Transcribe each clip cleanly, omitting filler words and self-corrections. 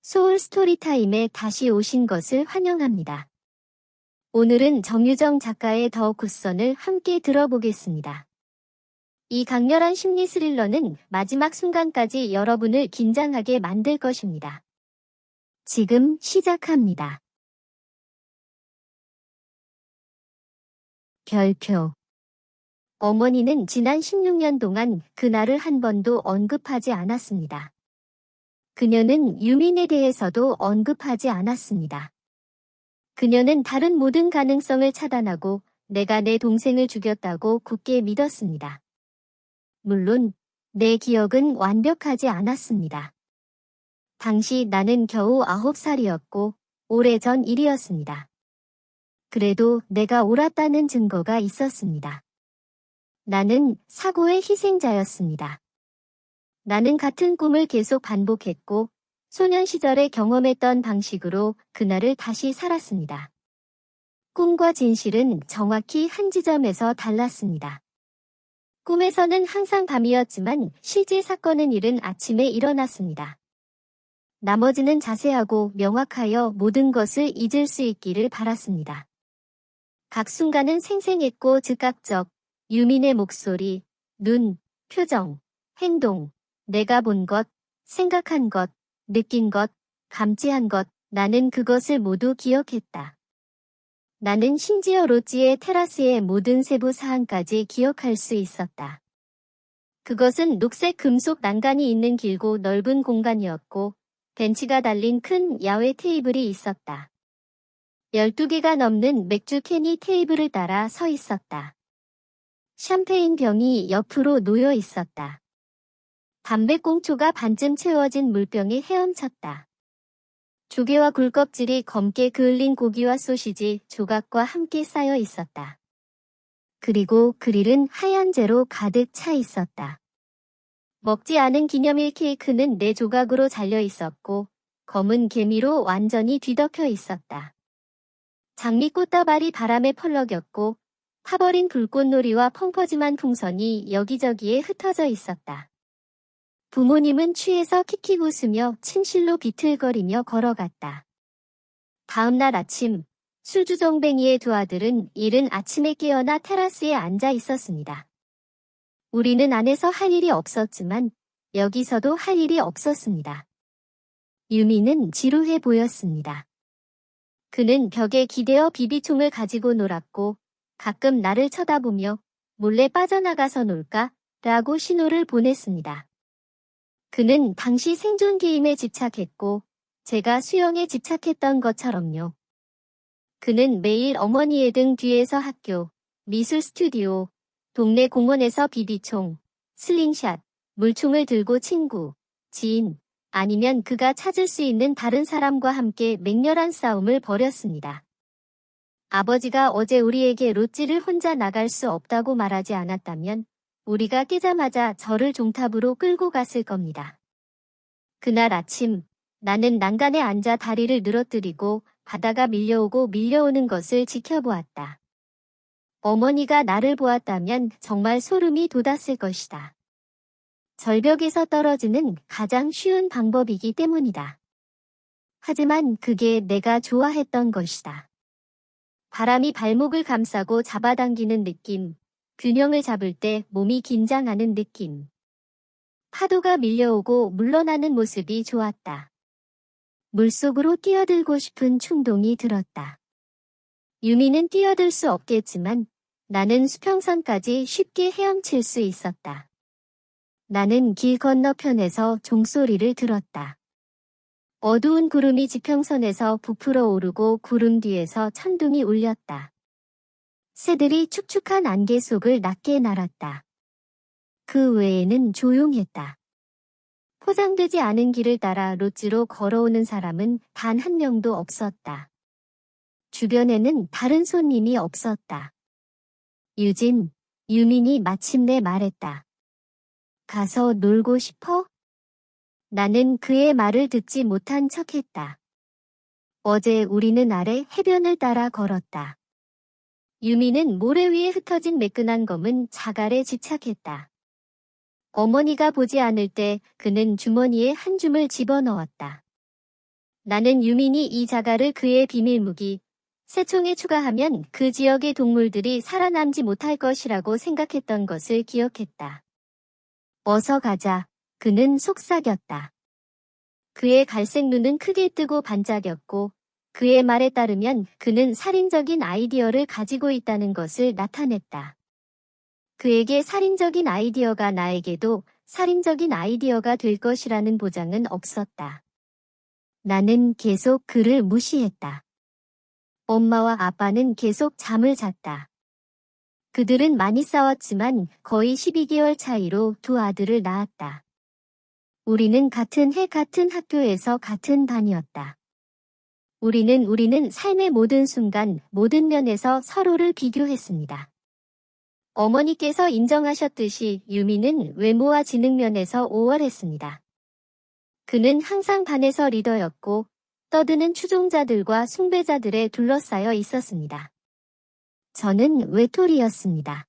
소울 스토리타임에 다시 오신 것을 환영합니다. 오늘은 정유정 작가의 더 굿선을 함께 들어보겠습니다. 이 강렬한 심리 스릴러는 마지막 순간까지 여러분을 긴장하게 만들 것입니다. 지금 시작합니다. 별표. 어머니는 지난 16년 동안 그날을 한 번도 언급하지 않았습니다. 그녀는 유민에 대해서도 언급하지 않았습니다. 그녀는 다른 모든 가능성을 차단하고 내가 내 동생을 죽였다고 굳게 믿었습니다. 물론 내 기억은 완벽하지 않았습니다. 당시 나는 겨우 9살이었고 오래전 일이었습니다. 그래도 내가 옳았다는 증거가 있었습니다. 나는 사고의 희생자였습니다. 나는 같은 꿈을 계속 반복했고 소년 시절에 경험했던 방식으로 그날을 다시 살았습니다. 꿈과 진실은 정확히 한 지점에서 달랐습니다. 꿈에서는 항상 밤이었지만 실제 사건은 이른 아침에 일어났습니다. 나머지는 자세하고 명확하여 모든 것을 잊을 수 있기를 바랐습니다. 각 순간은 생생했고 즉각적, 유민의 목소리, 눈, 표정, 행동, 내가 본 것, 생각한 것, 느낀 것, 감지한 것, 나는 그것을 모두 기억했다. 나는 심지어 로지의 테라스의 모든 세부 사항까지 기억할 수 있었다. 그것은 녹색 금속 난간이 있는 길고 넓은 공간이었고 벤치가 달린 큰 야외 테이블이 있었다. 12개가 넘는 맥주 캔이 테이블을 따라 서 있었다. 샴페인 병이 옆으로 놓여 있었다. 담배꽁초가 반쯤 채워진 물병에 헤엄쳤다. 조개와 굴껍질이 검게 그을린 고기와 소시지 조각과 함께 쌓여 있었다. 그리고 그릴은 하얀 재로 가득 차 있었다. 먹지 않은 기념일 케이크는 4조각으로 잘려 있었고 검은 개미로 완전히 뒤덮여 있었다. 장미 꽃다발이 바람에 펄럭였고 타버린 불꽃놀이와 펑퍼짐한 풍선이 여기저기에 흩어져 있었다. 부모님은 취해서 킥킥 웃으며 침실로 비틀거리며 걸어갔다. 다음 날 아침, 술주정뱅이의 두 아들은 이른 아침에 깨어나 테라스에 앉아 있었습니다. 우리는 안에서 할 일이 없었지만 여기서도 할 일이 없었습니다. 유미는 지루해 보였습니다. 그는 벽에 기대어 비비총을 가지고 놀았고 가끔 나를 쳐다보며 몰래 빠져나가서 놀까? 라고 신호를 보냈습니다. 그는 당시 생존 게임에 집착했고 제가 수영에 집착했던 것처럼요. 그는 매일 어머니의 등 뒤에서 학교, 미술 스튜디오, 동네 공원에서 비비총, 슬링샷, 물총을 들고 친구, 지인, 아니면 그가 찾을 수 있는 다른 사람과 함께 맹렬한 싸움을 벌였습니다. 아버지가 어제 우리에게 롯지를 혼자 나갈 수 없다고 말하지 않았다면 우리가 깨자마자 저를 종탑으로 끌고 갔을 겁니다. 그날 아침 나는 난간에 앉아 다리를 늘어뜨리고 바다가 밀려오고 밀려오는 것을 지켜보았다. 어머니가 나를 보았다면 정말 소름이 돋았을 것이다. 절벽에서 떨어지는 가장 쉬운 방법이기 때문이다. 하지만 그게 내가 좋아했던 것이다. 바람이 발목을 감싸고 잡아당기는 느낌, 균형을 잡을 때 몸이 긴장하는 느낌. 파도가 밀려오고 물러나는 모습이 좋았다. 물속으로 뛰어들고 싶은 충동이 들었다. 유미는 뛰어들 수 없겠지만 나는 수평선까지 쉽게 헤엄칠 수 있었다. 나는 길 건너편에서 종소리를 들었다. 어두운 구름이 지평선에서 부풀어 오르고 구름 뒤에서 천둥이 울렸다. 새들이 축축한 안개 속을 낮게 날았다. 그 외에는 조용했다. 포장되지 않은 길을 따라 롯지로 걸어오는 사람은 단 한 명도 없었다. 주변에는 다른 손님이 없었다. 유민이 마침내 말했다. 가서 놀고 싶어? 나는 그의 말을 듣지 못한 척했다. 어제 우리는 아래 해변을 따라 걸었다. 유미는 모래 위에 흩어진 매끈한 검은 자갈에 집착했다. 어머니가 보지 않을 때 그는 주머니에 한 줌을 집어넣었다. 나는 유민이 이 자갈을 그의 비밀무기, 새총에 추가하면 그 지역의 동물들이 살아남지 못할 것이라고 생각했던 것을 기억했다. 어서 가자. 그는 속삭였다. 그의 갈색 눈은 크게 뜨고 반짝였고 그의 말에 따르면 그는 살인적인 아이디어를 가지고 있다는 것을 나타냈다. 그에게 살인적인 아이디어가 나에게도 살인적인 아이디어가 될 것이라는 보장은 없었다. 나는 계속 그를 무시했다. 엄마와 아빠는 계속 잠을 잤다. 그들은 많이 싸웠지만 거의 12개월 차이로 두 아들을 낳았다. 우리는 같은 해 같은 학교에서 같은 반이었다. 우리는 삶의 모든 순간, 모든 면에서 서로를 비교했습니다. 어머니께서 인정하셨듯이 유미는 외모와 지능 면에서 5월했습니다. 그는 항상 반에서 리더였고 떠드는 추종자들과 숭배자들에 둘러싸여 있었습니다. 저는 외톨이였습니다.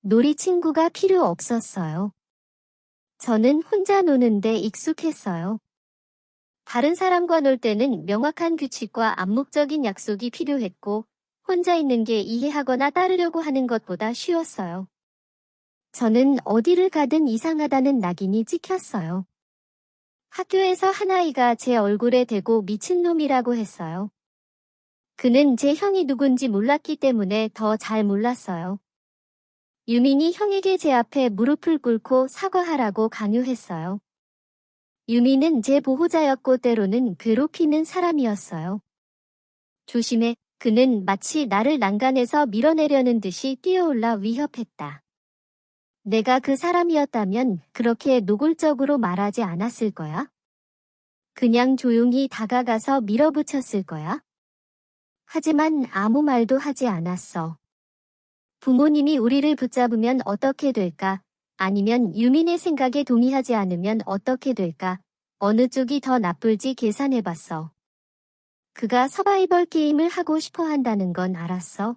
놀이 친구가 필요 없었어요. 저는 혼자 노는데 익숙했어요. 다른 사람과 놀 때는 명확한 규칙과 암묵적인 약속이 필요했고 혼자 있는 게 이해하거나 따르려고 하는 것보다 쉬웠어요. 저는 어디를 가든 이상하다는 낙인이 찍혔어요. 학교에서 한 아이가 제 얼굴에 대고 미친놈이라고 했어요. 그는 제 형이 누군지 몰랐기 때문에 더 잘 몰랐어요. 유민이 형에게 제 앞에 무릎을 꿇고 사과하라고 강요했어요. 유민은 제 보호자였고 때로는 괴롭히는 사람이었어요. 조심해. 그는 마치 나를 난간에서 밀어내려는 듯이 뛰어올라 위협했다. 내가 그 사람이었다면 그렇게 노골적으로 말하지 않았을 거야? 그냥 조용히 다가가서 밀어붙였을 거야? 하지만 아무 말도 하지 않았어. 부모님이 우리를 붙잡으면 어떻게 될까? 아니면 유민의 생각에 동의하지 않으면 어떻게 될까? 어느 쪽이 더 나쁠지 계산해봤어. 그가 서바이벌 게임을 하고 싶어 한다는 건 알았어.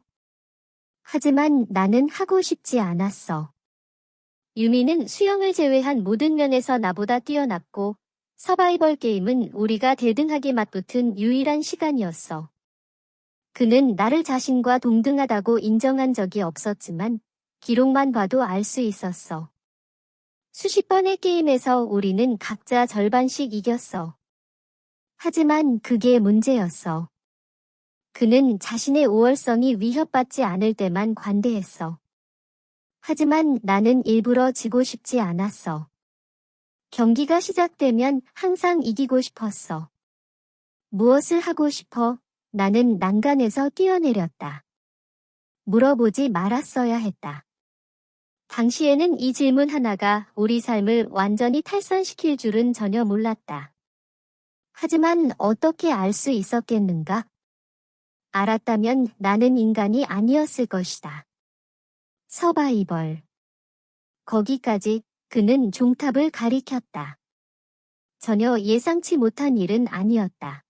하지만 나는 하고 싶지 않았어. 유미는 수영을 제외한 모든 면에서 나보다 뛰어났고 서바이벌 게임은 우리가 대등하게 맞붙은 유일한 시간이었어. 그는 나를 자신과 동등하다고 인정한 적이 없었지만 기록만 봐도 알 수 있었어. 수십 번의 게임에서 우리는 각자 절반씩 이겼어. 하지만 그게 문제였어. 그는 자신의 우월성이 위협받지 않을 때만 관대했어. 하지만 나는 일부러 지고 싶지 않았어. 경기가 시작되면 항상 이기고 싶었어. 무엇을 하고 싶어? 나는 난간에서 뛰어내렸다. 물어보지 말았어야 했다. 당시에는 이 질문 하나가 우리 삶을 완전히 탈선시킬 줄은 전혀 몰랐다. 하지만 어떻게 알 수 있었겠는가? 알았다면 나는 인간이 아니었을 것이다. 서바이벌. 거기까지 그는 종탑을 가리켰다. 전혀 예상치 못한 일은 아니었다.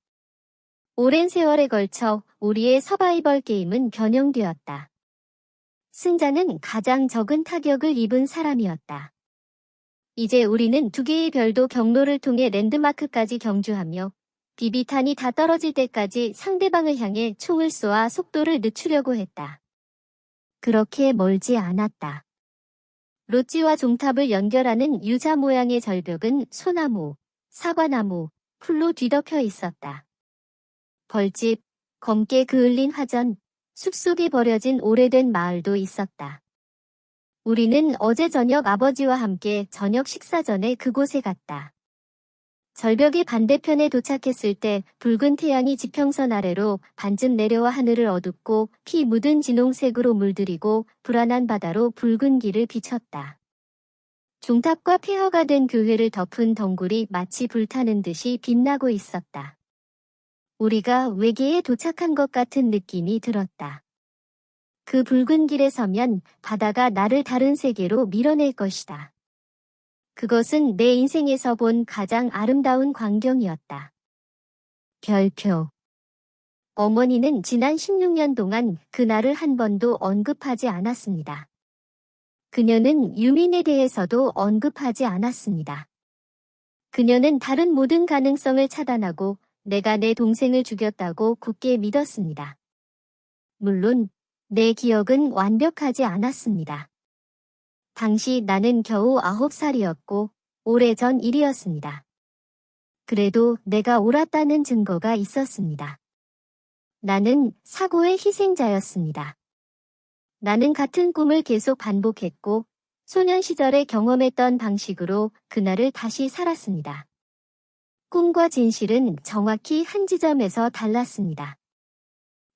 오랜 세월에 걸쳐 우리의 서바이벌 게임은 변형되었다. 승자는 가장 적은 타격을 입은 사람이었다. 이제 우리는 두 개의 별도 경로를 통해 랜드마크까지 경주하며 비비탄이 다 떨어질 때까지 상대방을 향해 총을 쏘아 속도를 늦추려고 했다. 그렇게 멀지 않았다. 로찌와 종탑을 연결하는 유자 모양의 절벽은 소나무, 사과나무, 풀로 뒤덮여 있었다. 벌집, 검게 그을린 화전, 숲속에 버려진 오래된 마을도 있었다. 우리는 어제 저녁 아버지와 함께 저녁 식사 전에 그곳에 갔다. 절벽의 반대편에 도착했을 때 붉은 태양이 지평선 아래로 반쯤 내려와 하늘을 어둡고 피 묻은 진홍색으로 물들이고 불안한 바다로 붉은 길을 비쳤다. 종탑과 폐허가 된 교회를 덮은 덩굴이 마치 불타는 듯이 빛나고 있었다. 우리가 외계에 도착한 것 같은 느낌이 들었다. 그 붉은 길에 서면 바다가 나를 다른 세계로 밀어낼 것이다. 그것은 내 인생에서 본 가장 아름다운 광경이었다. 별표. 어머니는 지난 16년 동안 그날을 한 번도 언급하지 않았습니다. 그녀는 유민에 대해서도 언급하지 않았습니다. 그녀는 다른 모든 가능성을 차단하고 내가 내 동생을 죽였다고 굳게 믿었습니다. 물론 내 기억은 완벽하지 않았습니다. 당시 나는 겨우 9살이었고 오래전 일이었습니다. 그래도 내가 옳았다는 증거가 있었습니다. 나는 사고의 희생자였습니다. 나는 같은 꿈을 계속 반복했고 소년 시절에 경험했던 방식으로 그날을 다시 살았습니다. 꿈과 진실은 정확히 한 지점에서 달랐습니다.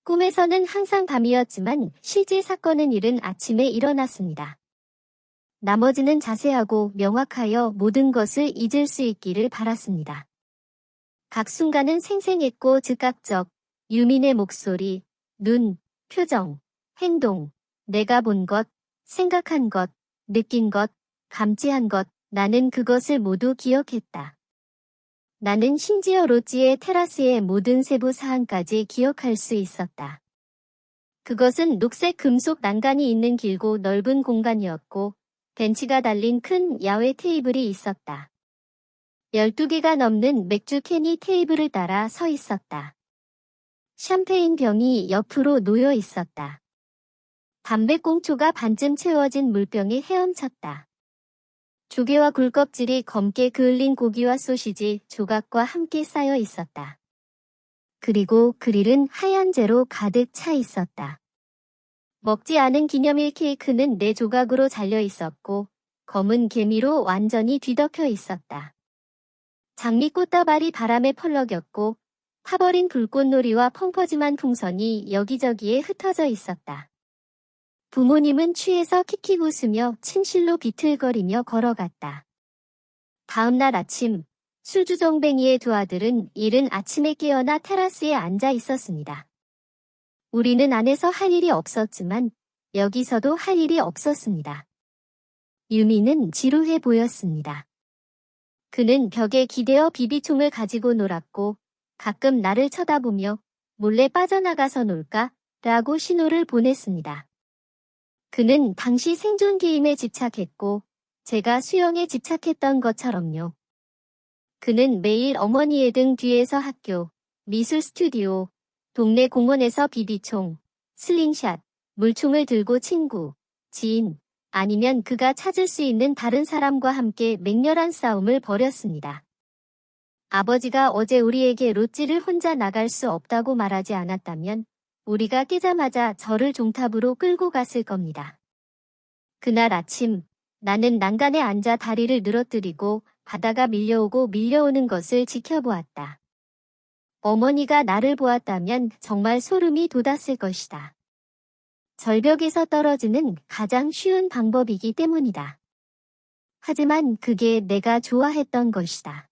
꿈에서는 항상 밤이었지만 실제 사건은 이른 아침에 일어났습니다. 나머지는 자세하고 명확하여 모든 것을 잊을 수 있기를 바랐습니다. 각 순간은 생생했고 즉각적, 유민의 목소리, 눈, 표정, 행동, 내가 본 것, 생각한 것, 느낀 것, 감지한 것, 나는 그것을 모두 기억했다. 나는 심지어 로지의 테라스의 모든 세부 사항까지 기억할 수 있었다. 그것은 녹색 금속 난간이 있는 길고 넓은 공간이었고 벤치가 달린 큰 야외 테이블이 있었다. 12개가 넘는 맥주 캔이 테이블을 따라 서 있었다. 샴페인 병이 옆으로 놓여 있었다. 담배꽁초가 반쯤 채워진 물병에 헤엄쳤다. 조개와 굴껍질이 검게 그을린 고기와 소시지 조각과 함께 쌓여 있었다. 그리고 그릴은 하얀 재로 가득 차 있었다. 먹지 않은 기념일 케이크는 4조각으로 잘려 있었고 검은 개미로 완전히 뒤덮여 있었다. 장미 꽃다발이 바람에 펄럭였고 타버린 불꽃놀이와 펑퍼짐한 풍선이 여기저기에 흩어져 있었다. 부모님은 취해서 킥킥 웃으며 침실로 비틀거리며 걸어갔다. 다음 날 아침, 술주정뱅이의 두 아들은 이른 아침에 깨어나 테라스에 앉아 있었습니다. 우리는 안에서 할 일이 없었지만 여기서도 할 일이 없었습니다. 유미는 지루해 보였습니다. 그는 벽에 기대어 비비총을 가지고 놀았고 가끔 나를 쳐다보며 몰래 빠져나가서 놀까? 라고 신호를 보냈습니다. 그는 당시 생존 게임에 집착했고 제가 수영에 집착했던 것처럼요. 그는 매일 어머니의 등 뒤에서 학교, 미술 스튜디오, 동네 공원에서 비비총, 슬링샷, 물총을 들고 친구, 지인, 아니면 그가 찾을 수 있는 다른 사람과 함께 맹렬한 싸움을 벌였습니다. 아버지가 어제 우리에게 롯지를 혼자 나갈 수 없다고 말하지 않았다면 우리가 깨자마자 저를 종탑으로 끌고 갔을 겁니다. 그날 아침 나는 난간에 앉아 다리를 늘어뜨리고 바다가 밀려오고 밀려오는 것을 지켜보았다. 어머니가 나를 보았다면 정말 소름이 돋았을 것이다. 절벽에서 떨어지는 가장 쉬운 방법이기 때문이다. 하지만 그게 내가 좋아했던 것이다.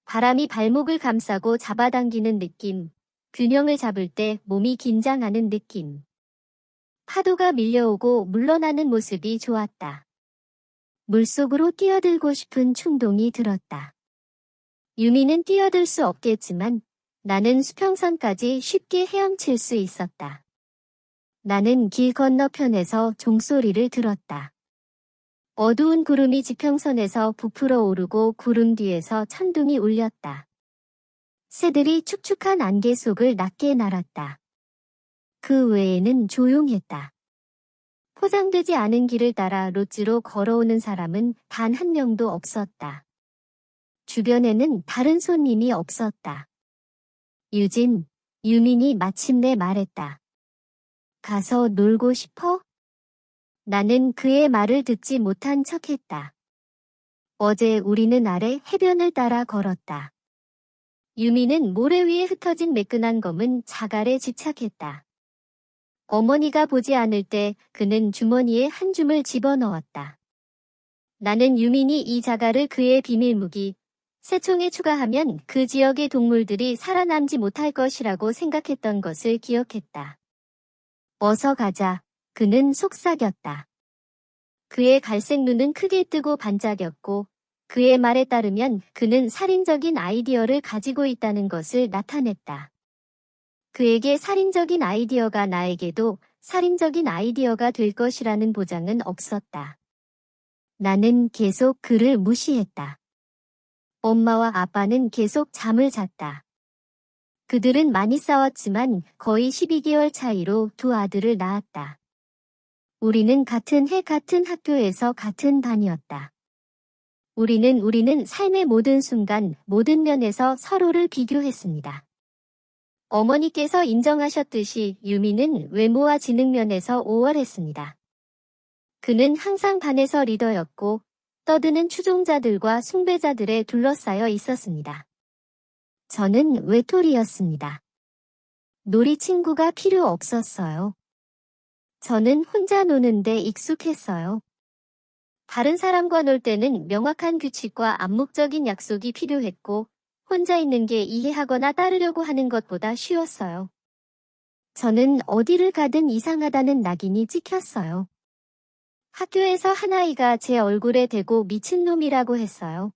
바람이 발목을 감싸고 잡아당기는 느낌, 균형을 잡을 때 몸이 긴장하는 느낌. 파도가 밀려오고 물러나는 모습이 좋았다. 물속으로 뛰어들고 싶은 충동이 들었다. 유미는 뛰어들 수 없겠지만 나는 수평선까지 쉽게 헤엄칠 수 있었다. 나는 길 건너편에서 종소리를 들었다. 어두운 구름이 지평선에서 부풀어 오르고 구름 뒤에서 천둥이 울렸다. 새들이 축축한 안개 속을 낮게 날았다. 그 외에는 조용했다. 포장되지 않은 길을 따라 롯지로 걸어오는 사람은 단 한 명도 없었다. 주변에는 다른 손님이 없었다. 유민이 마침내 말했다. 가서 놀고 싶어? 나는 그의 말을 듣지 못한 척했다. 어제 우리는 아래 해변을 따라 걸었다. 유미는 모래 위에 흩어진 매끈한 검은 자갈에 집착했다. 어머니가 보지 않을 때 그는 주머니에 한 줌을 집어넣었다. 나는 유민이 이 자갈을 그의 비밀무기, 새총에 추가하면 그 지역의 동물들이 살아남지 못할 것이라고 생각했던 것을 기억했다. 어서 가자. 그는 속삭였다. 그의 갈색 눈은 크게 뜨고 반짝였고 그의 말에 따르면 그는 살인적인 아이디어를 가지고 있다는 것을 나타냈다. 그에게 살인적인 아이디어가 나에게도 살인적인 아이디어가 될 것이라는 보장은 없었다. 나는 계속 그를 무시했다. 엄마와 아빠는 계속 잠을 잤다. 그들은 많이 싸웠지만 거의 12개월 차이로 두 아들을 낳았다. 우리는 같은 해 같은 학교에서 같은 반이었다. 우리는 삶의 모든 순간, 모든 면에서 서로를 비교했습니다. 어머니께서 인정하셨듯이 유미는 외모와 지능 면에서 5월했습니다. 그는 항상 반에서 리더였고 떠드는 추종자들과 숭배자들에 둘러싸여 있었습니다. 저는 외톨이였습니다. 놀이 친구가 필요 없었어요. 저는 혼자 노는데 익숙했어요. 다른 사람과 놀 때는 명확한 규칙과 암묵적인 약속이 필요했고 혼자 있는 게 이해하거나 따르려고 하는 것보다 쉬웠어요. 저는 어디를 가든 이상하다는 낙인이 찍혔어요. 학교에서 한 아이가 제 얼굴에 대고 미친놈이라고 했어요.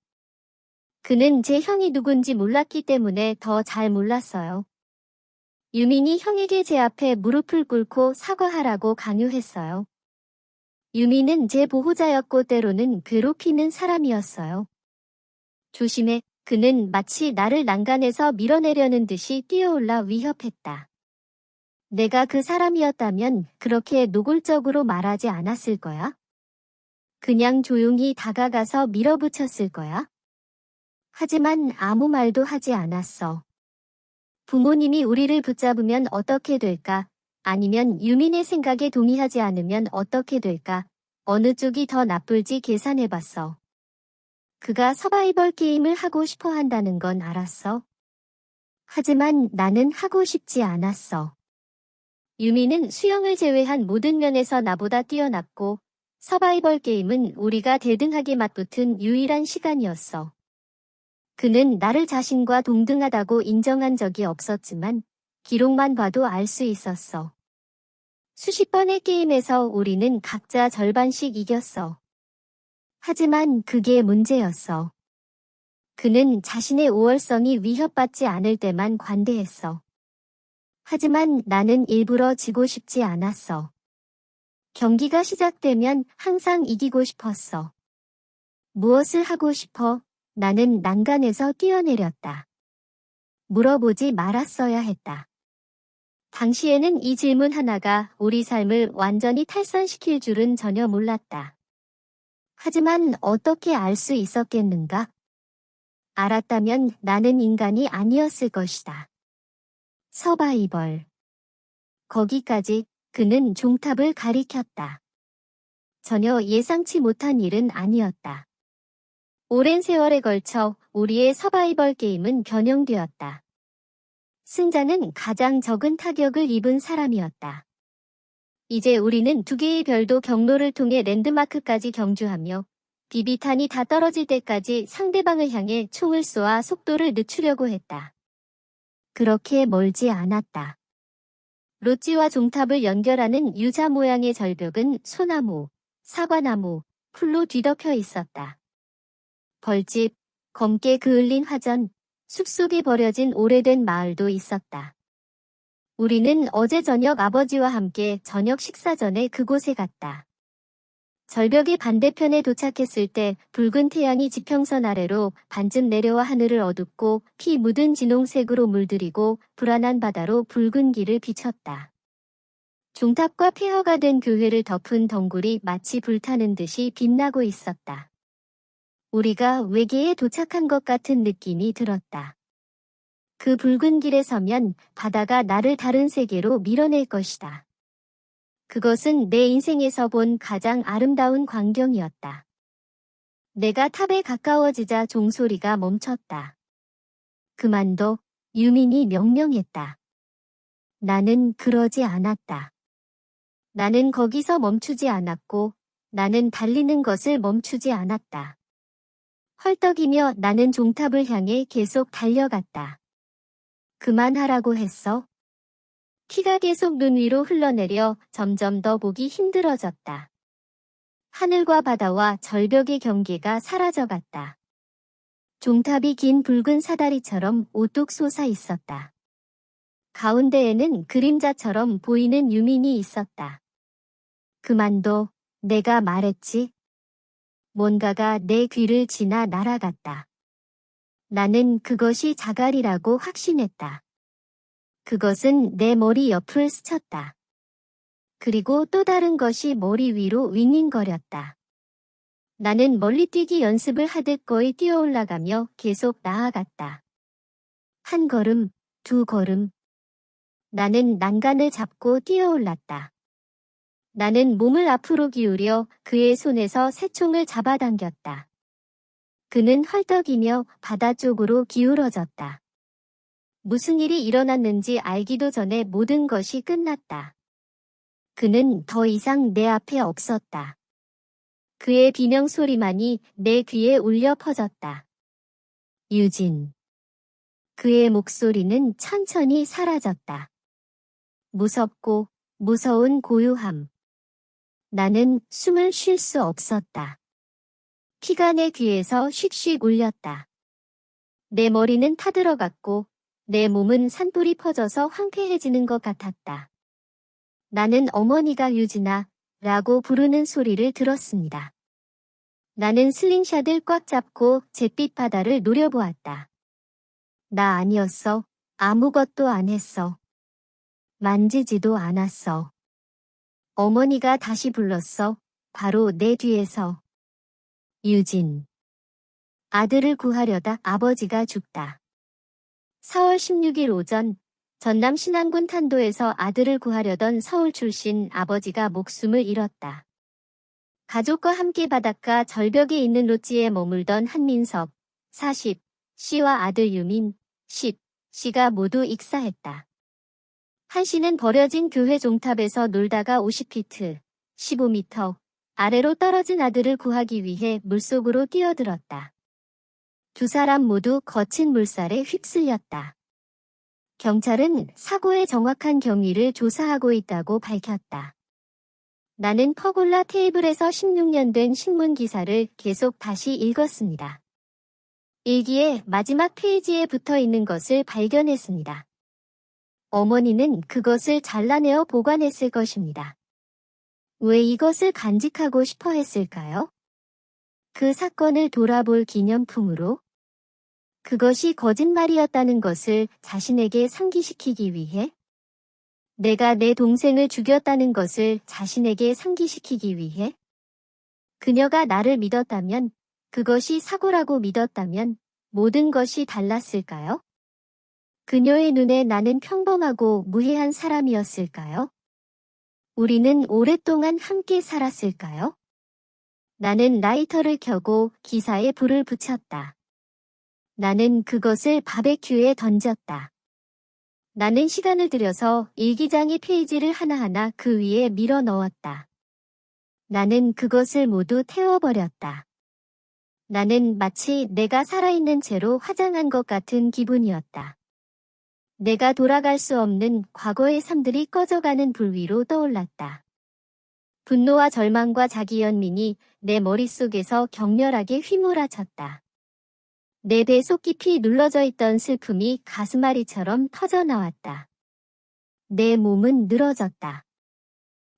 그는 제 형이 누군지 몰랐기 때문에 더 잘 몰랐어요. 유민이 형에게 제 앞에 무릎을 꿇고 사과하라고 강요했어요. 유민은 제 보호자였고 때로는 괴롭히는 사람이었어요. 조심해, 그는 마치 나를 난간에서 밀어내려는 듯이 뛰어올라 위협했다. 내가 그 사람이었다면 그렇게 노골적으로 말하지 않았을 거야? 그냥 조용히 다가가서 밀어붙였을 거야? 하지만 아무 말도 하지 않았어. 부모님이 우리를 붙잡으면 어떻게 될까? 아니면 유민의 생각에 동의하지 않으면 어떻게 될까? 어느 쪽이 더 나쁠지 계산해봤어. 그가 서바이벌 게임을 하고 싶어 한다는 건 알았어. 하지만 나는 하고 싶지 않았어. 유미는 수영을 제외한 모든 면에서 나보다 뛰어났고 서바이벌 게임은 우리가 대등하게 맞붙은 유일한 시간이었어. 그는 나를 자신과 동등하다고 인정한 적이 없었지만 기록만 봐도 알 수 있었어. 수십 번의 게임에서 우리는 각자 절반씩 이겼어. 하지만 그게 문제였어. 그는 자신의 우월성이 위협받지 않을 때만 관대했어. 하지만 나는 일부러 지고 싶지 않았어. 경기가 시작되면 항상 이기고 싶었어. 무엇을 하고 싶어? 나는 난간에서 뛰어내렸다. 물어보지 말았어야 했다. 당시에는 이 질문 하나가 우리 삶을 완전히 탈선시킬 줄은 전혀 몰랐다. 하지만 어떻게 알 수 있었겠는가? 알았다면 나는 인간이 아니었을 것이다. 서바이벌. 거기까지 그는 종탑을 가리켰다. 전혀 예상치 못한 일은 아니었다. 오랜 세월에 걸쳐 우리의 서바이벌 게임은 변형되었다. 승자는 가장 적은 타격을 입은 사람이었다. 이제 우리는 두 개의 별도 경로를 통해 랜드마크까지 경주하며 비비탄이 다 떨어질 때까지 상대방을 향해 총을 쏘아 속도를 늦추려고 했다. 그렇게 멀지 않았다. 로찌와 종탑을 연결하는 유자 모양의 절벽은 소나무, 사과나무, 풀로 뒤덮여 있었다. 벌집, 검게 그을린 화전, 숲속에 버려진 오래된 마을도 있었다. 우리는 어제 저녁 아버지와 함께 저녁 식사 전에 그곳에 갔다. 절벽의 반대편에 도착했을 때 붉은 태양이 지평선 아래로 반쯤 내려와 하늘을 어둡고 피 묻은 진홍색으로 물들이고 불안한 바다로 붉은 길을 비쳤다. 종탑과 폐허가 된 교회를 덮은 덩굴이 마치 불타는 듯이 빛나고 있었다. 우리가 외계에 도착한 것 같은 느낌이 들었다. 그 붉은 길에 서면 바다가 나를 다른 세계로 밀어낼 것이다. 그것은 내 인생에서 본 가장 아름다운 광경이었다. 내가 탑에 가까워지자 종소리가 멈췄다. 그만둬, 유민이 명령했다. 나는 그러지 않았다. 나는 거기서 멈추지 않았고 나는 달리는 것을 멈추지 않았다. 헐떡이며 나는 종탑을 향해 계속 달려갔다. 그만하라고 했어? 피가 계속 눈 위로 흘러내려 점점 더 보기 힘들어졌다. 하늘과 바다와 절벽의 경계가 사라져갔다. 종탑이 긴 붉은 사다리처럼 오뚝 솟아 있었다. 가운데에는 그림자처럼 보이는 유민이 있었다. 그만둬, 내가 말했지. 뭔가가 내 귀를 지나 날아갔다. 나는 그것이 자갈이라고 확신했다. 그것은 내 머리 옆을 스쳤다. 그리고 또 다른 것이 머리 위로 윙윙거렸다. 나는 멀리 뛰기 연습을 하듯 거의 뛰어 올라가며 계속 나아갔다. 한 걸음, 두 걸음. 나는 난간을 잡고 뛰어 올랐다. 나는 몸을 앞으로 기울여 그의 손에서 새총을 잡아당겼다. 그는 헐떡이며 바다 쪽으로 기울어졌다. 무슨 일이 일어났는지 알기도 전에 모든 것이 끝났다. 그는 더 이상 내 앞에 없었다. 그의 비명소리만이 내 귀에 울려 퍼졌다. 유진. 그의 목소리는 천천히 사라졌다. 무섭고 무서운 고요함. 나는 숨을 쉴 수 없었다. 피가 내 귀에서 쉭쉭 울렸다. 내 머리는 타들어갔고 내 몸은 산불이 퍼져서 황폐해지는 것 같았다. 나는 어머니가 유진아 라고 부르는 소리를 들었습니다. 나는 슬링샷을 꽉 잡고 잿빛 바다를 노려보았다. 나 아니었어. 아무것도 안 했어. 만지지도 않았어. 어머니가 다시 불렀어. 바로 내 뒤에서. 유진. 아들을 구하려다 아버지가 죽다. 4월 16일 오전 전남 신안군 탄도에서 아들을 구하려던 서울 출신 아버지가 목숨을 잃었다. 가족과 함께 바닷가 절벽에 있는 롯지에 머물던 한민석, 40, 씨와 아들 유민, 10, 씨가 모두 익사했다. 한 씨는 버려진 교회 종탑에서 놀다가 50피트, 15m 아래로 떨어진 아들을 구하기 위해 물속으로 뛰어들었다. 두 사람 모두 거친 물살에 휩쓸렸다. 경찰은 사고의 정확한 경위를 조사하고 있다고 밝혔다. 나는 퍼골라 테이블에서 16년 된 신문 기사를 계속 다시 읽었습니다. 일기의 마지막 페이지에 붙어 있는 것을 발견했습니다. 어머니는 그것을 잘라내어 보관했을 것입니다. 왜 이것을 간직하고 싶어 했을까요? 그 사건을 돌아볼 기념품으로? 그것이 거짓말이었다는 것을 자신에게 상기시키기 위해? 내가 내 동생을 죽였다는 것을 자신에게 상기시키기 위해? 그녀가 나를 믿었다면, 그것이 사고라고 믿었다면 모든 것이 달랐을까요? 그녀의 눈에 나는 평범하고 무해한 사람이었을까요? 우리는 오랫동안 함께 살았을까요? 나는 라이터를 켜고 기사에 불을 붙였다. 나는 그것을 바베큐에 던졌다. 나는 시간을 들여서 일기장의 페이지를 하나하나 그 위에 밀어 넣었다. 나는 그것을 모두 태워버렸다. 나는 마치 내가 살아있는 채로 화장한 것 같은 기분이었다. 내가 돌아갈 수 없는 과거의 삶들이 꺼져가는 불 위로 떠올랐다. 분노와 절망과 자기연민이 내 머릿속에서 격렬하게 휘몰아쳤다. 내 배 속 깊이 눌러져 있던 슬픔이 가슴앓이처럼 터져나왔다. 내 몸은 늘어졌다.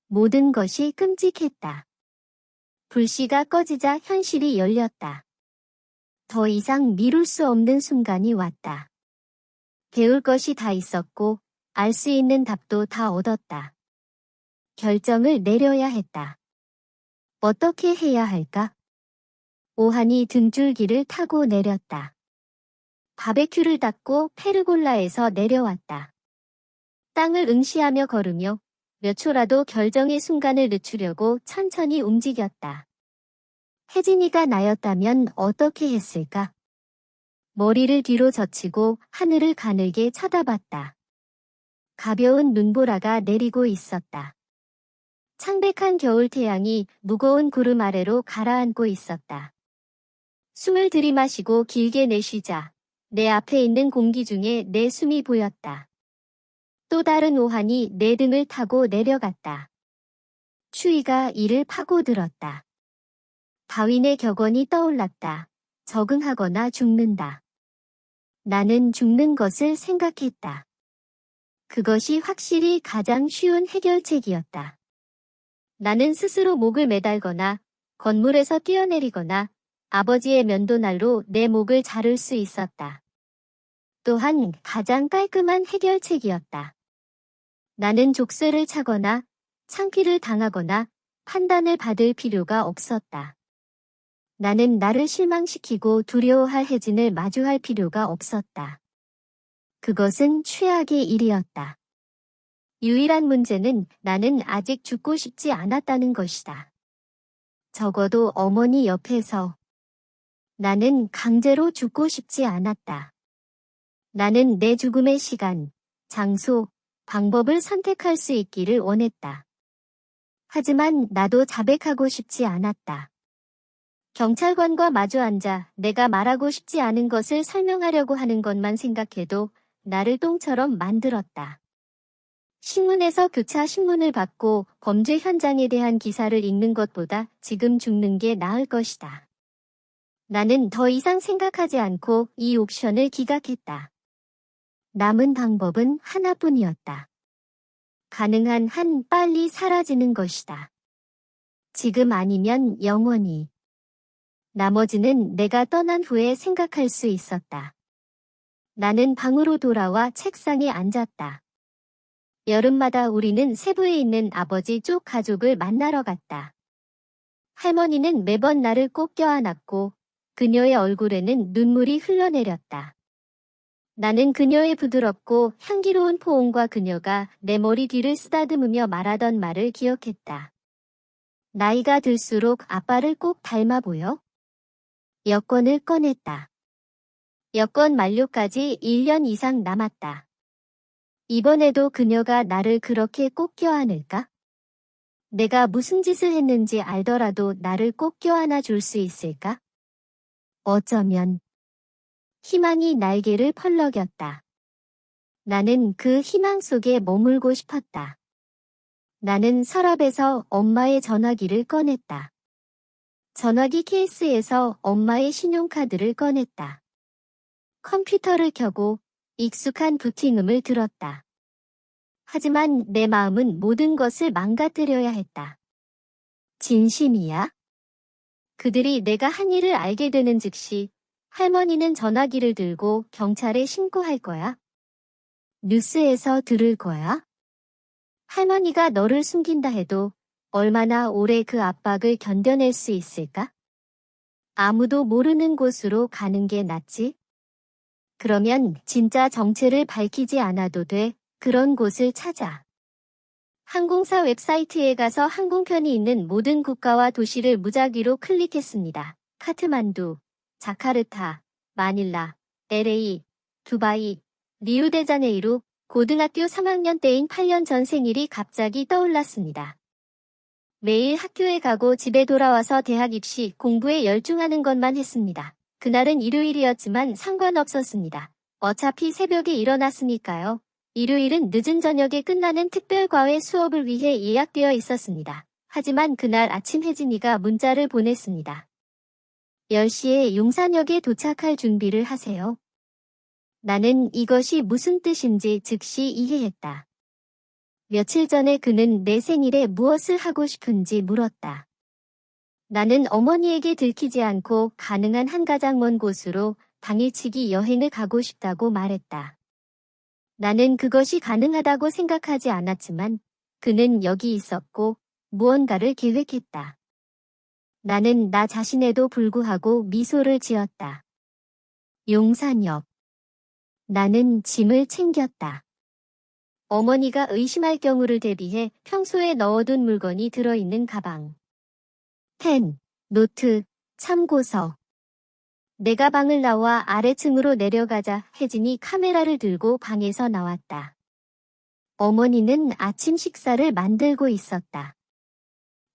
모든 것이 끔찍했다. 불씨가 꺼지자 현실이 열렸다. 더 이상 미룰 수 없는 순간이 왔다. 배울 것이 다 있었고 알 수 있는 답도 다 얻었다. 결정을 내려야 했다. 어떻게 해야 할까? 오한이 등줄기를 타고 내렸다. 바베큐를 닫고 페르골라에서 내려왔다. 땅을 응시하며 걸으며 몇 초라도 결정의 순간을 늦추려고 천천히 움직였다. 혜진이가 나였다면 어떻게 했을까? 머리를 뒤로 젖히고 하늘을 가늘게 쳐다봤다. 가벼운 눈보라가 내리고 있었다. 창백한 겨울 태양이 무거운 구름 아래로 가라앉고 있었다. 숨을 들이마시고 길게 내쉬자 내 앞에 있는 공기 중에 내 숨이 보였다. 또 다른 오한이 내 등을 타고 내려갔다. 추위가 이를 파고들었다. 다윈의 격언이 떠올랐다. 적응하거나 죽는다. 나는 죽는 것을 생각했다. 그것이 확실히 가장 쉬운 해결책이었다. 나는 스스로 목을 매달거나 건물에서 뛰어내리거나 아버지의 면도날로 내 목을 자를 수 있었다. 또한 가장 깔끔한 해결책이었다. 나는 족쇄를 차거나 창피를 당하거나 판단을 받을 필요가 없었다. 나는 나를 실망시키고 두려워할 혜진을 마주할 필요가 없었다. 그것은 최악의 일이었다. 유일한 문제는 나는 아직 죽고 싶지 않았다는 것이다. 적어도 어머니 옆에서. 나는 강제로 죽고 싶지 않았다. 나는 내 죽음의 시간, 장소, 방법을 선택할 수 있기를 원했다. 하지만 나도 자백하고 싶지 않았다. 경찰관과 마주 앉아 내가 말하고 싶지 않은 것을 설명하려고 하는 것만 생각해도 나를 똥처럼 만들었다. 신문에서 교차 신문을 받고 범죄 현장에 대한 기사를 읽는 것보다 지금 죽는 게 나을 것이다. 나는 더 이상 생각하지 않고 이 옵션을 기각했다. 남은 방법은 하나뿐이었다. 가능한 한 빨리 사라지는 것이다. 지금 아니면 영원히. 나머지는 내가 떠난 후에 생각할 수 있었다. 나는 방으로 돌아와 책상에 앉았다. 여름마다 우리는 세부에 있는 아버지 쪽 가족을 만나러 갔다. 할머니는 매번 나를 꼭 껴안았고 그녀의 얼굴에는 눈물이 흘러내렸다. 나는 그녀의 부드럽고 향기로운 포옹과 그녀가 내 머리 뒤를 쓰다듬으며 말하던 말을 기억했다. 나이가 들수록 아빠를 꼭 닮아 보여? 여권을 꺼냈다. 여권 만료까지 1년 이상 남았다. 이번에도 그녀가 나를 그렇게 꼭 껴안을까? 내가 무슨 짓을 했는지 알더라도 나를 꼭 껴안아 줄 수 있을까? 어쩌면 희망이 날개를 펄럭였다. 나는 그 희망 속에 머물고 싶었다. 나는 서랍에서 엄마의 전화기를 꺼냈다. 전화기 케이스에서 엄마의 신용카드를 꺼냈다. 컴퓨터를 켜고 익숙한 부팅음을 들었다. 하지만 내 마음은 모든 것을 망가뜨려야 했다. 진심이야? 그들이 내가 한 일을 알게 되는 즉시 할머니는 전화기를 들고 경찰에 신고할 거야? 뉴스에서 들을 거야? 할머니가 너를 숨긴다 해도 얼마나 오래 그 압박을 견뎌낼 수 있을까? 아무도 모르는 곳으로 가는 게 낫지? 그러면 진짜 정체를 밝히지 않아도 돼. 그런 곳을 찾아. 항공사 웹사이트에 가서 항공편이 있는 모든 국가와 도시를 무작위로 클릭했습니다. 카트만두, 자카르타, 마닐라, LA, 두바이, 리우데자네이루, 고등학교 3학년 때인 8년 전 생일이 갑자기 떠올랐습니다. 매일 학교에 가고 집에 돌아와서 대학 입시 공부에 열중하는 것만 했습니다. 그날은 일요일이었지만 상관없었습니다. 어차피 새벽에 일어났으니까요. 일요일은 늦은 저녁에 끝나는 특별과외 수업을 위해 예약되어 있었습니다. 하지만 그날 아침 혜진이가 문자를 보냈습니다. 10시에 용산역에 도착할 준비를 하세요. 나는 이것이 무슨 뜻인지 즉시 이해했다. 며칠 전에 그는 내 생일에 무엇을 하고 싶은지 물었다. 나는 어머니에게 들키지 않고 가능한 한 가장 먼 곳으로 당일치기 여행을 가고 싶다고 말했다. 나는 그것이 가능하다고 생각하지 않았지만 그는 여기 있었고 무언가를 계획했다. 나는 나 자신에도 불구하고 미소를 지었다. 용산역. 나는 짐을 챙겼다. 어머니가 의심할 경우를 대비해 평소에 넣어둔 물건이 들어있는 가방. 펜, 노트, 참고서. 내가 방을 나와 아래층으로 내려가자 혜진이 카메라를 들고 방에서 나왔다. 어머니는 아침 식사를 만들고 있었다.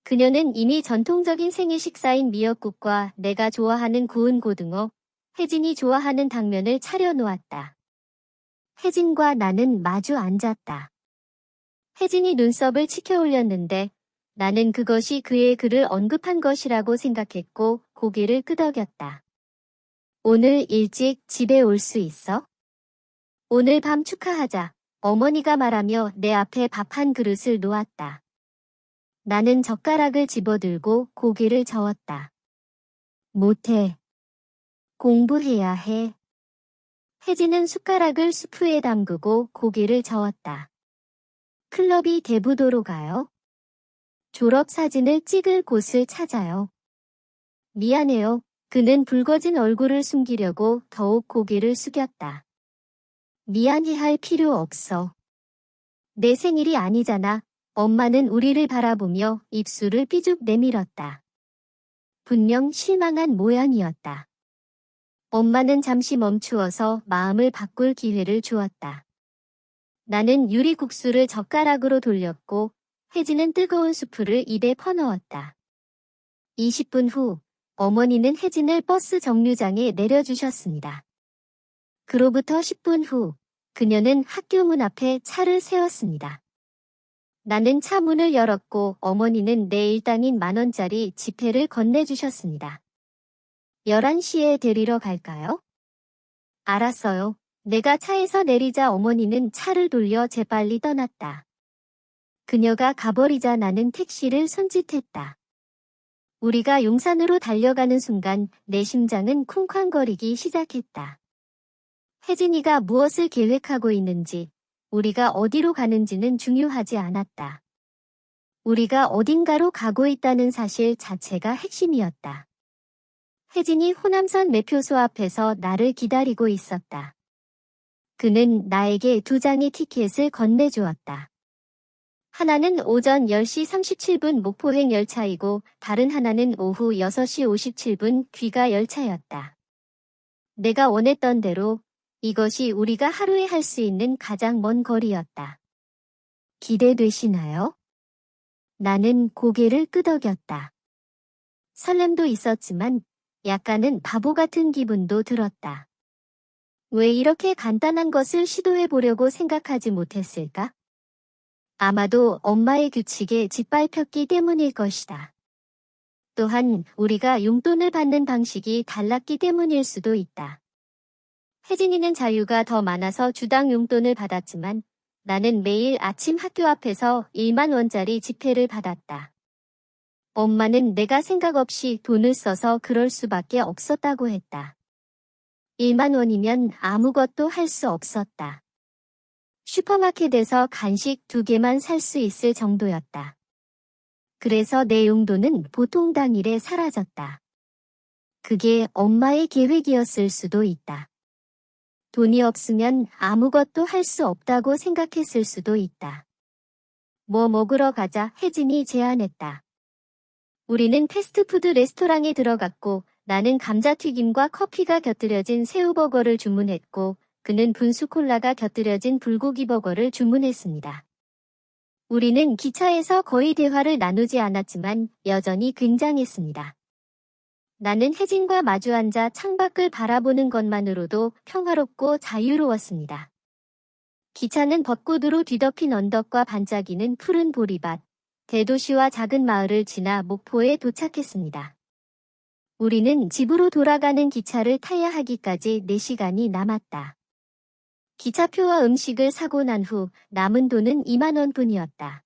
그녀는 이미 전통적인 생일 식사인 미역국과 내가 좋아하는 구운 고등어, 혜진이 좋아하는 당면을 차려놓았다. 혜진과 나는 마주 앉았다. 혜진이 눈썹을 치켜 올렸는데 나는 그것이 그의 글을 언급한 것이라고 생각했고 고개를 끄덕였다. 오늘 일찍 집에 올 수 있어? 오늘 밤 축하하자. 어머니가 말하며 내 앞에 밥 한 그릇을 놓았다. 나는 젓가락을 집어들고 고개를 저었다. 못해. 공부해야 해. 혜진은 숟가락을 수프에 담그고 고개를 저었다. 클럽이 대부도로 가요? 졸업사진을 찍을 곳을 찾아요. 미안해요. 그는 붉어진 얼굴을 숨기려고 더욱 고개를 숙였다. 미안해할 필요 없어. 내 생일이 아니잖아. 엄마는 우리를 바라보며 입술을 삐죽 내밀었다. 분명 실망한 모양이었다. 엄마는 잠시 멈추어서 마음을 바꿀 기회를 주었다. 나는 유리국수를 젓가락으로 돌렸고 혜진은 뜨거운 수프를 입에 퍼넣었다. 20분 후 어머니는 혜진을 버스 정류장에 내려주셨습니다. 그로부터 10분 후 그녀는 학교 문 앞에 차를 세웠습니다. 나는 차 문을 열었고 어머니는 내 일당인 10,000원짜리 지폐를 건네주셨습니다. 11시에 데리러 갈까요? 알았어요. 내가 차에서 내리자 어머니는 차를 돌려 재빨리 떠났다. 그녀가 가버리자 나는 택시를 손짓했다. 우리가 용산으로 달려가는 순간 내 심장은 쿵쾅거리기 시작했다. 혜진이가 무엇을 계획하고 있는지, 우리가 어디로 가는지는 중요하지 않았다. 우리가 어딘가로 가고 있다는 사실 자체가 핵심이었다. 혜진이 호남선 매표소 앞에서 나를 기다리고 있었다. 그는 나에게 2장의 티켓을 건네주었다. 하나는 오전 10시 37분 목포행 열차이고 다른 하나는 오후 6시 57분 귀가 열차였다. 내가 원했던 대로 이것이 우리가 하루에 할 수 있는 가장 먼 거리였다. 기대되시나요? 나는 고개를 끄덕였다. 설렘도 있었지만 약간은 바보 같은 기분도 들었다. 왜 이렇게 간단한 것을 시도해 보려고 생각하지 못했을까? 아마도 엄마의 규칙에 짓밟혔기 때문일 것이다. 또한 우리가 용돈을 받는 방식이 달랐기 때문일 수도 있다. 혜진이는 자유가 더 많아서 주당 용돈을 받았지만 나는 매일 아침 학교 앞에서 10,000원짜리 지폐를 받았다. 엄마는 내가 생각 없이 돈을 써서 그럴 수밖에 없었다고 했다. 10,000원이면 아무것도 할 수 없었다. 슈퍼마켓에서 간식 2개만 살 수 있을 정도였다. 그래서 내 용돈은 보통 당일에 사라졌다. 그게 엄마의 계획이었을 수도 있다. 돈이 없으면 아무것도 할 수 없다고 생각했을 수도 있다. 뭐 먹으러 가자, 혜진이 제안했다. 우리는 패스트푸드 레스토랑에 들어갔고 나는 감자튀김과 커피가 곁들여진 새우버거를 주문했고 그는 분수콜라가 곁들여진 불고기 버거를 주문했습니다. 우리는 기차에서 거의 대화를 나누지 않았지만 여전히 굉장했습니다. 나는 혜진과 마주 앉아 창밖을 바라보는 것만으로도 평화롭고 자유로웠습니다. 기차는 벚꽃으로 뒤덮인 언덕과 반짝이는 푸른 보리밭, 대도시와 작은 마을을 지나 목포에 도착했습니다. 우리는 집으로 돌아가는 기차를 타야 하기까지 4시간이 남았다. 기차표와 음식을 사고 난 후 남은 돈은 20,000원뿐이었다.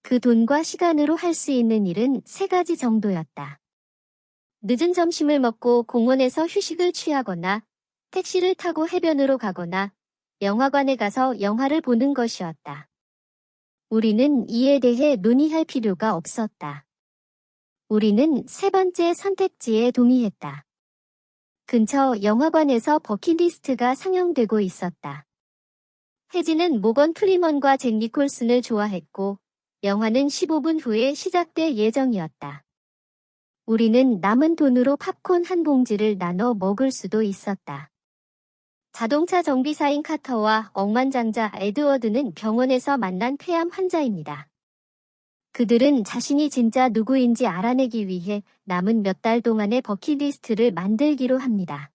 그 돈과 시간으로 할 수 있는 일은 3가지 정도였다. 늦은 점심을 먹고 공원에서 휴식을 취하거나 택시를 타고 해변으로 가거나 영화관에 가서 영화를 보는 것이었다. 우리는 이에 대해 논의할 필요가 없었다. 우리는 3번째 선택지에 동의했다. 근처 영화관에서 버킷리스트가 상영되고 있었다. 혜진은 모건 프리먼과 잭 니콜슨을 좋아했고 영화는 15분 후에 시작될 예정이었다. 우리는 남은 돈으로 팝콘 한 봉지를 나눠 먹을 수도 있었다. 자동차 정비사인 카터와 억만장자 에드워드는 병원에서 만난 폐암 환자입니다. 그들은 자신이 진짜 누구인지 알아내기 위해 남은 몇 달 동안의 버킷리스트를 만들기로 합니다.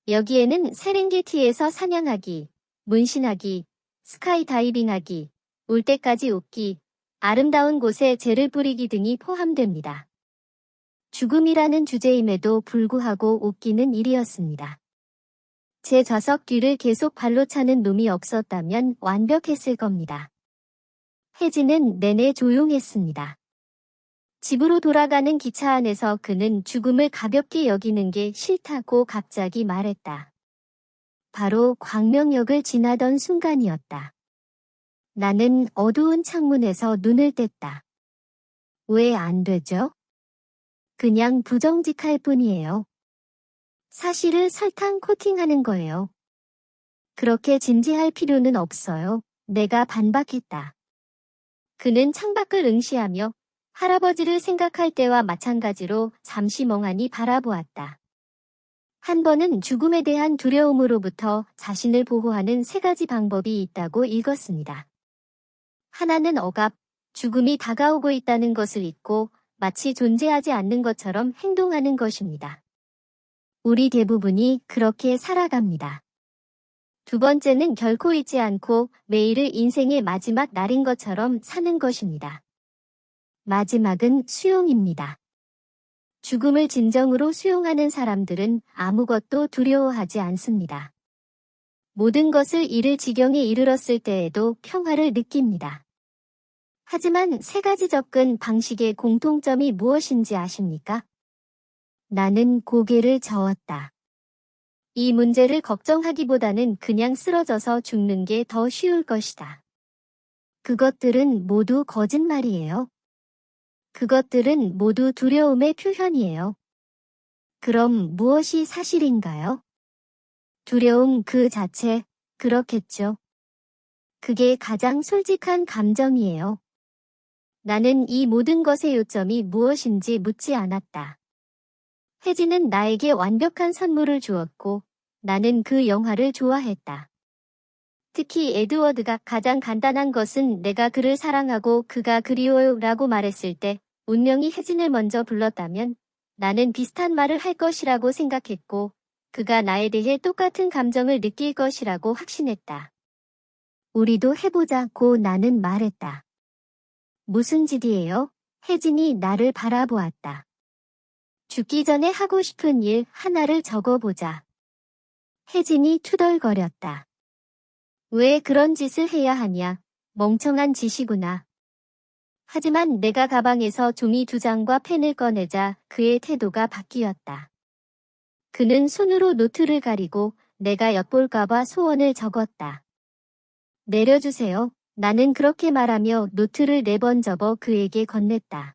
여기에는 세렝게티에서 사냥하기, 문신하기, 스카이다이빙하기, 울 때까지 웃기, 아름다운 곳에 재를 뿌리기 등이 포함됩니다. 죽음이라는 주제임에도 불구하고 웃기는 일이었습니다. 제 좌석 뒤를 계속 발로 차는 놈이 없었다면 완벽했을 겁니다. 혜진은 내내 조용했습니다. 집으로 돌아가는 기차 안에서 그는 죽음을 가볍게 여기는 게 싫다고 갑자기 말했다. 바로 광명역을 지나던 순간이었다. 나는 어두운 창문에서 눈을 뗐다. 왜 안 되죠? 그냥 부정직할 뿐이에요. 사실을 설탕 코팅하는 거예요. 그렇게 진지할 필요는 없어요. 내가 반박했다. 그는 창밖을 응시하며 할아버지를 생각할 때와 마찬가지로 잠시 멍하니 바라보았다. 한 번은 죽음에 대한 두려움으로부터 자신을 보호하는 3가지 방법이 있다고 읽었습니다. 하나는 억압, 죽음이 다가오고 있다는 것을 잊고 마치 존재하지 않는 것처럼 행동하는 것입니다. 우리 대부분이 그렇게 살아갑니다. 2번째는 결코 잊지 않고 매일을 인생의 마지막 날인 것처럼 사는 것입니다. 마지막은 수용입니다. 죽음을 진정으로 수용하는 사람들은 아무것도 두려워하지 않습니다. 모든 것을 잃을 지경에 이르렀을 때에도 평화를 느낍니다. 하지만 3가지 접근 방식의 공통점이 무엇인지 아십니까? 나는 고개를 저었다. 이 문제를 걱정하기보다는 그냥 쓰러져서 죽는 게 더 쉬울 것이다. 그것들은 모두 거짓말이에요. 그것들은 모두 두려움의 표현이에요. 그럼 무엇이 사실인가요? 두려움 그 자체, 그렇겠죠. 그게 가장 솔직한 감정이에요. 나는 이 모든 것의 요점이 무엇인지 묻지 않았다. 혜진은 나에게 완벽한 선물을 주었고 나는 그 영화를 좋아했다. 특히 에드워드가 가장 간단한 것은 내가 그를 사랑하고 그가 그리워요 라고 말했을 때 운명이 혜진을 먼저 불렀다면 나는 비슷한 말을 할 것이라고 생각했고 그가 나에 대해 똑같은 감정을 느낄 것이라고 확신했다. 우리도 해보자고 나는 말했다. 무슨 짓이에요? 혜진이 나를 바라보았다. 죽기 전에 하고 싶은 일 하나를 적어보자. 혜진이 투덜거렸다. 왜 그런 짓을 해야 하냐? 멍청한 짓이구나. 하지만 내가 가방에서 종이 2장과 펜을 꺼내자 그의 태도가 바뀌었다. 그는 손으로 노트를 가리고 내가 엿볼까봐 소원을 적었다. 내려주세요. 나는 그렇게 말하며 노트를 4번 접어 그에게 건넸다.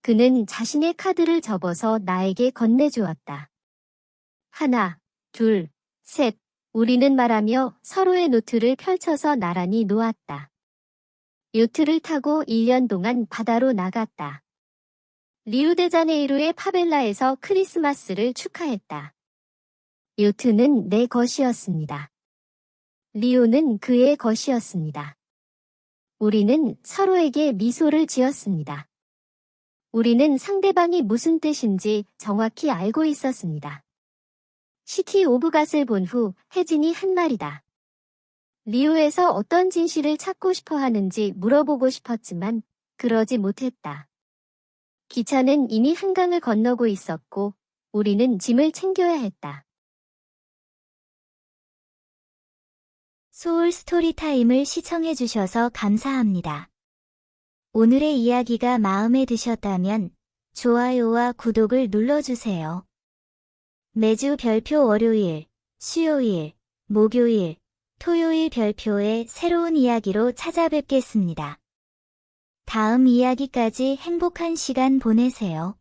그는 자신의 카드를 접어서 나에게 건네주었다. 1, 2, 3. 우리는 말하며 서로의 노트를 펼쳐서 나란히 놓았다. 요트를 타고 1년 동안 바다로 나갔다. 리우데자네이루의 파벨라에서 크리스마스를 축하했다. 요트는 내 것이었습니다. 리오는 그의 것이었습니다. 우리는 서로에게 미소를 지었습니다. 우리는 상대방이 무슨 뜻인지 정확히 알고 있었습니다. 시티 오브 갓을 본 후 혜진이 한 말이다. 리오에서 어떤 진실을 찾고 싶어 하는지 물어보고 싶었지만 그러지 못했다. 기차는 이미 한강을 건너고 있었고 우리는 짐을 챙겨야 했다. 소울 스토리타임을 시청해주셔서 감사합니다. 오늘의 이야기가 마음에 드셨다면 좋아요와 구독을 눌러주세요. 매주 별표 월요일, 수요일, 목요일, 토요일 별표의 새로운 이야기로 찾아뵙겠습니다. 다음 이야기까지 행복한 시간 보내세요.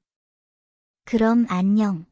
그럼 안녕.